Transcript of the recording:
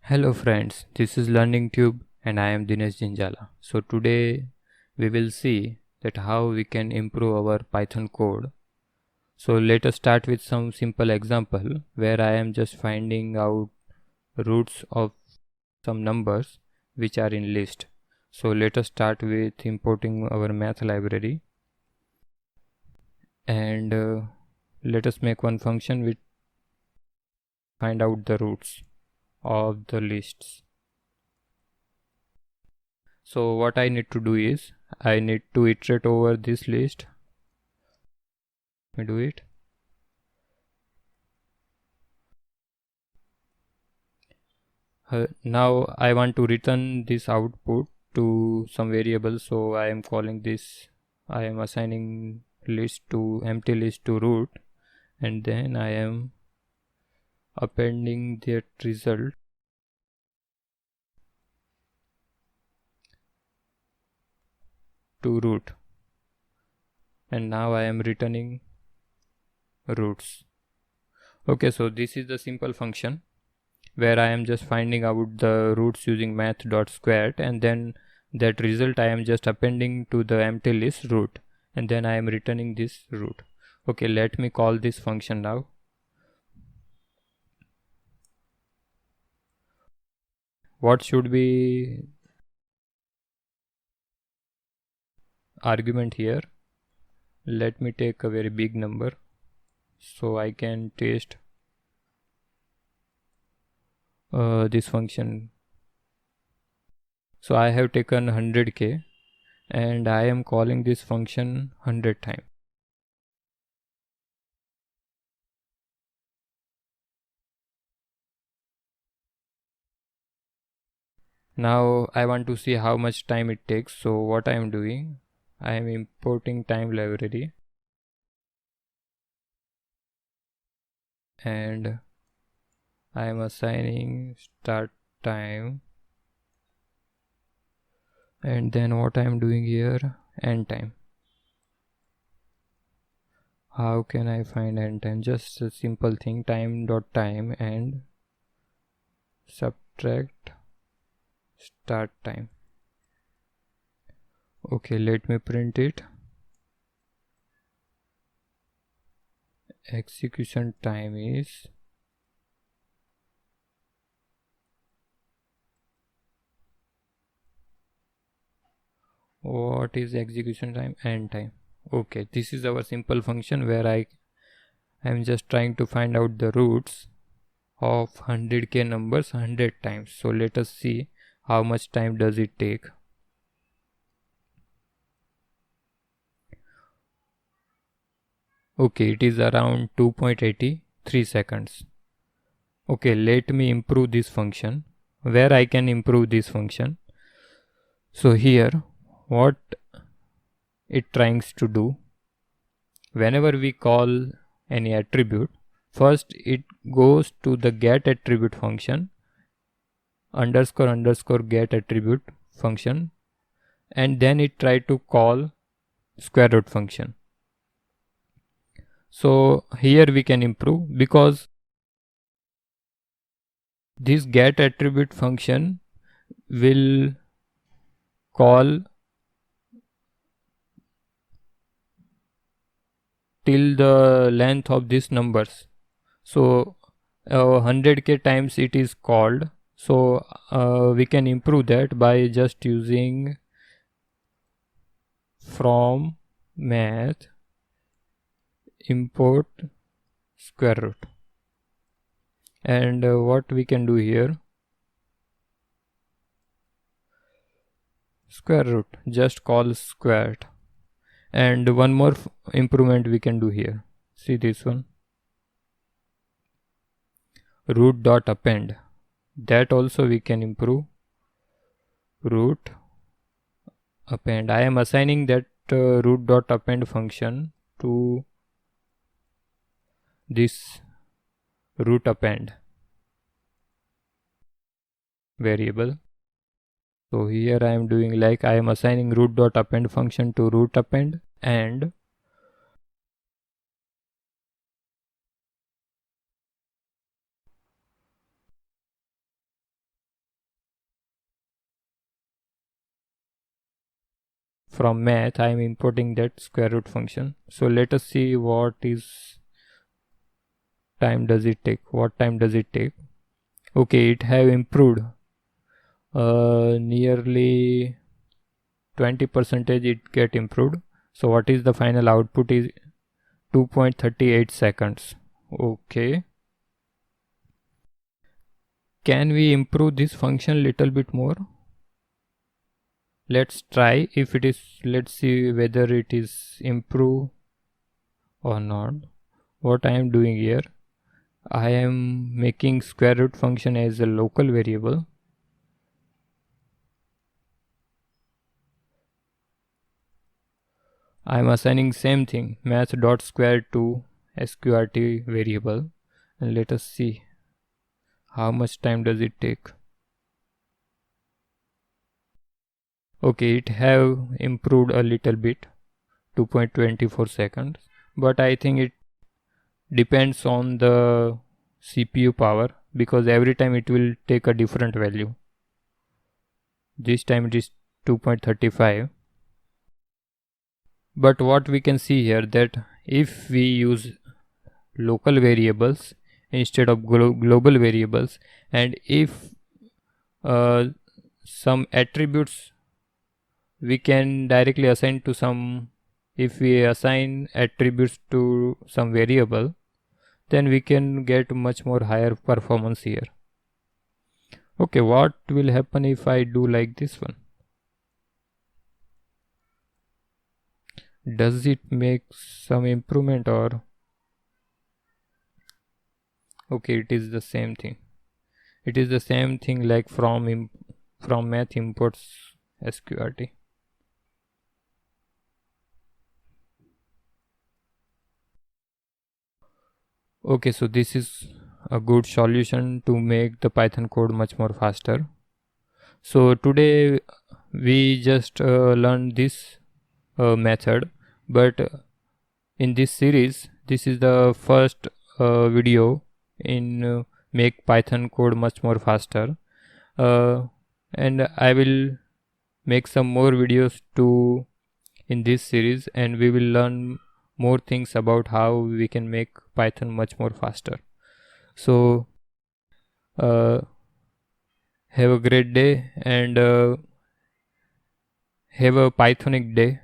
Hello friends, this is Learning Tube and I am Dinesh Jinjala. So today we will see that how we can improve our Python code. So let us start with some simple example where I am just finding out roots of some numbers which are in list. So let us start with importing our math library and let us make one function which find out the roots of the lists. So what I need to do is I need to iterate over this list. Let me do it. Now I want to return this output to some variable, so I am calling this, I am assigning list to empty list to root, and then I am appending that result to root, and now I am returning roots. Okay, so this is the simple function where I am just finding out the roots using math.squared, and then that result I am just appending to the empty list root, and then I am returning this root. Okay, let me call this function now. What should be argument here? Let me take a very big number so I can test this function. So I have taken 100k and I am calling this function 100 times. Now I want to see how much time it takes. So what I am doing, I am importing time library and I am assigning start time, and then what I am doing here, end time. How can I find end time? Just a simple thing, time and subtract start time. Okay, let me print it. Execution time is what is execution time? End time. Okay, this is our simple function where I am just trying to find out the roots of 100k numbers 100 times. So let us see how much time does it take. Okay, it is around 2.83 seconds. Okay, let me improve this function. Where I can improve this function? So here, what it tries to do, whenever we call any attribute, first it goes to the get attribute function, underscore get attribute function, and then it try to call square root function. So here we can improve because this get attribute function will call till the length of these numbers. So 100k times it is called. So we can improve that by just using from math import square root. And what we can do here, square root, just call squared. And one more improvement we can do here. See this one, root dot append. That also we can improve. Root append. I am assigning that root dot append function to this root append variable. So here I am doing like I am assigning root dot append function to root append, and from math I am importing that square root function. So let us see what time does it take. Okay, it have improved nearly 20% it get improved. So what is the final output is 2.38 seconds. Okay, can we improve this function little bit more? Let's try. If it is, let's see whether it is improve or not. What I am doing here, I am making square root function as a local variable. I am assigning same thing, math.square to sqrt variable, and let us see how much time does it take. Okay, it have improved a little bit, 2.24 seconds, but I think it depends on the CPU power, because every time it will take a different value. This time it is 2.35. But what we can see here, that if we use local variables instead of global variables, and if some attributes we can directly assign to some, if we assign attributes to some variable, then we can get much more higher performance here. Okay, what will happen if I do like this one? Does it make some improvement? Or okay, it is the same thing. It is the same thing like from math imports sqrt. Okay, so this is a good solution to make the Python code much more faster. So today we just learned this method, but in this series this is the first video in make Python code much more faster, and I will make some more videos too in this series, and we will learn more things about how we can make Python much more faster. So have a great day, and have a Pythonic day.